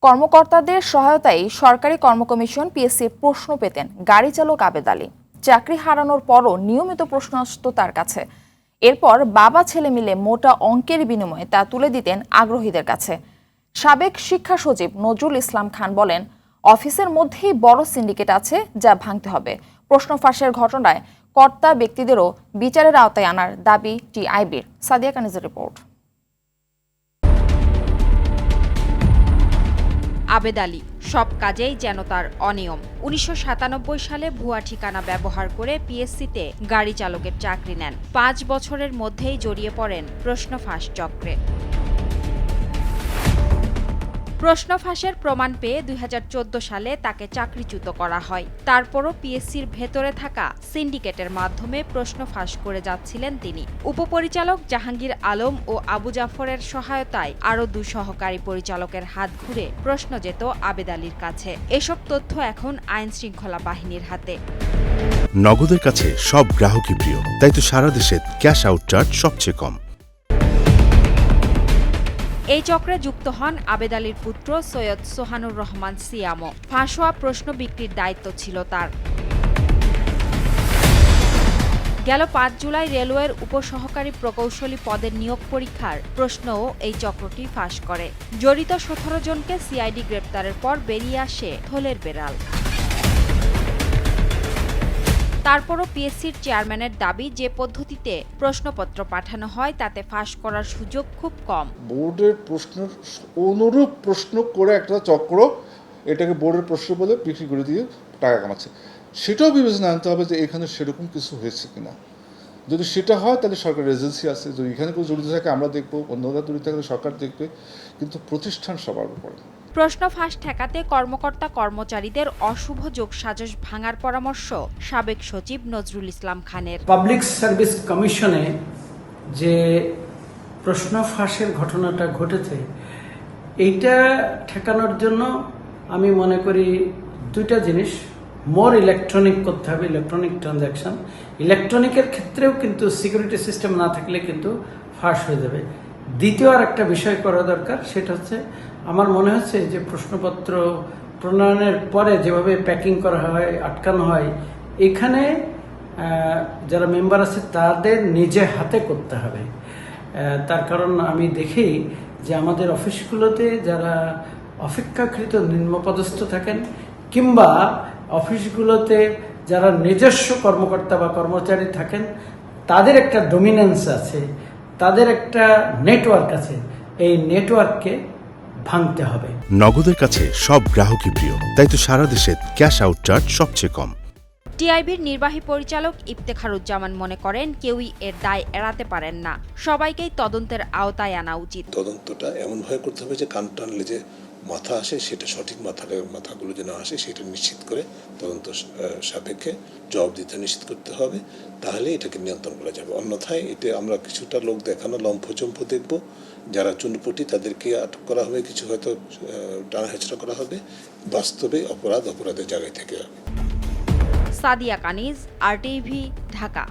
কর্মকর্তাদের সহায়তায় সরকারি কর্মকমিশন পিএসসির প্রশ্ন পেতেন গাড়ি চালক আবেদ আলী। চাকরি হারানোর পরও নিয়মিত প্রশ্ন আসত তার কাছে। এরপর বাবা ছেলে মিলে মোটা অঙ্কের বিনিময়ে তা তুলে দিতেন আগ্রহীদের কাছে। সাবেক শিক্ষা সচিব নজরুল ইসলাম খান বলেন, অফিসের মধ্যেই বড় সিন্ডিকেট আছে যা ভাঙতে হবে। প্রশ্ন ফাঁসের ঘটনায় কর্তা ব্যক্তিদেরও বিচারের আওতায় আনার দাবি টিআইবির। সাদিয়া কানিজের রিপোর্ট। আবেদ আলী সব কাজেই যেন তার অনিয়ম। ১৯৯৭ সালে ভুয়া ঠিকানা ব্যবহার করে পিএসসিতে গাড়ি চালকের চাকরি নেন। ৫ বছরের মধ্যেই জড়িয়ে পড়েন প্রশ্ন ফাঁস চক্রে। প্রশ্ন ফাঁসের প্রমাণ পেয়ে ২০১৪ সালে তাকে চাকরিচ্যুত করা হয়। তারপরও পিএসসির ভেতরে থাকা সিন্ডিকেটের মাধ্যমে প্রশ্ন ফাঁস করে যাচ্ছিলেন তিনি। উপপরিচালক জাহাঙ্গীর আলম ও আবু জাফরের সহায়তায় আরও ২ সহকারী পরিচালকের হাত ঘুরে প্রশ্ন যেত আবেদ আলীর কাছে। এসব তথ্য এখন আইন শৃঙ্খলা বাহিনীর হাতে। নগদের কাছে সব গ্রাহকই প্রিয়, তাই তো সারা দেশে ক্যাশ আউট চার্জ সবচেয়ে কম। এই চক্রে যুক্ত হন আবেদ আলীর পুত্র সৈয়দ সোহানুর রহমান সিয়ামও। ফাঁস হওয়া প্রশ্ন বিক্রির দায়িত্ব ছিল তার। গেল ৫ জুলাই রেলওয়ের উপসহকারী প্রকৌশলী পদের নিয়োগ পরীক্ষার প্রশ্নও এই চক্রটি ফাঁস করে। জড়িত ১৭ জনকে সিআইডি গ্রেপ্তারের পর বেরিয়ে আসে থলের বেড়াল। তারপরও পিএসসির চেয়ারম্যানের দাবি, যে পদ্ধতিতে প্রশ্নপত্র পাঠানো হয় তাতে ফাঁস করার সুযোগ খুব কম। বোর্ডের প্রশ্ন অনুরূপ প্রশ্ন করে একটা চক্র এটাকে বোর্ডের প্রশ্ন বলে বিক্রি করে দিয়ে টাকা কামাচ্ছে। সেটাও বিবেচনা আনতে হবে যে এখানে সেরকম কিছু হয়েছে কিনা। যদি সেটা হয় তাহলে সরকারের এজেন্সি আছে, যদি এখানে কোনো জড়িত থাকে আমরা দেখবো, অন্যরা জড়িত থাকলে সরকার দেখবে, কিন্তু প্রতিষ্ঠান সবার উপরে। প্রশ্ন ফাঁস ঠেকাতে কর্মকর্তা কর্মচারীদের অশুভ যোগসাজশ ভাঙার পরামর্শ সাবেক সচিব নজরুল ইসলাম খানের। পাবলিক সার্ভিস কমিশনে যে প্রশ্ন ফাঁসের ঘটনাটা ঘটেছে, এইটা ঠেকানোর জন্য আমি মনে করি 2টা জিনিস মোর ইলেকট্রনিক করতে হবে, ইলেকট্রনিক ট্রানজ্যাকশন। ইলেকট্রনিকের ক্ষেত্রেও কিন্তু সিকিউরিটি সিস্টেম না থাকলে কিন্তু ফাঁস হয়ে যাবে। দ্বিতীয় আর একটা বিষয় করা দরকার, সেটা হচ্ছে আমার মনে হচ্ছে যে প্রশ্নপত্র প্রণয়নের পরে যেভাবে প্যাকিং করা হয়, আটকানো হয়, এখানে যারা মেম্বার আছে তাদের নিজে হাতে করতে হবে। তার কারণ আমি দেখি যে আমাদের অফিসগুলোতে যারা অপেক্ষাকৃত নিম্নপদস্থ থাকেন কিংবা অফিসগুলোতে যারা নিজস্ব কর্মকর্তা বা কর্মচারী থাকেন, তাদের একটা ডমিনেন্স আছে, তাদের একটা নেটওয়ার্ক আছে। এই নেটওয়ার্ককে ভাঙতে হবে। নগদের কাছে সব গ্রাহকই প্রিয়, তাই তো সারা দেশে ক্যাশ আউট চার্জ সবচেয়ে কম। টিআইবির নির্বাহী পরিচালক ইফতেখারুজ্জামান মনে করেন, কেউই এর দায় এড়াতে পারেন না। সবাইকেই তদন্তের আওতায় আনা উচিত। তদন্তটা এমনভাবে করতে হবে যে কান টানলে যে মাথা আসে সেটা সঠিক মাথাগুলো যেন আসে সেটা নিশ্চিত করে তদন্ত সাপেক্ষে জবাবদিহিতা নিশ্চিত করতে হবে। তাহলে এটাকে নিয়ন্ত্রণ করা যাবে। অন্যথায় এটা আমরা কিছুটা লোক দেখানো লম্ফচম্ফ দেখব, যারা চুনপটি তাদেরকে আটক করা হবে, কিছু হয়তো টানা হেঁচড়া করা হবে। বাস্তবে অপরাধের জায়গায় থেকে যাবে। সাদিয়া কানিজ, RTV, ঢাকা।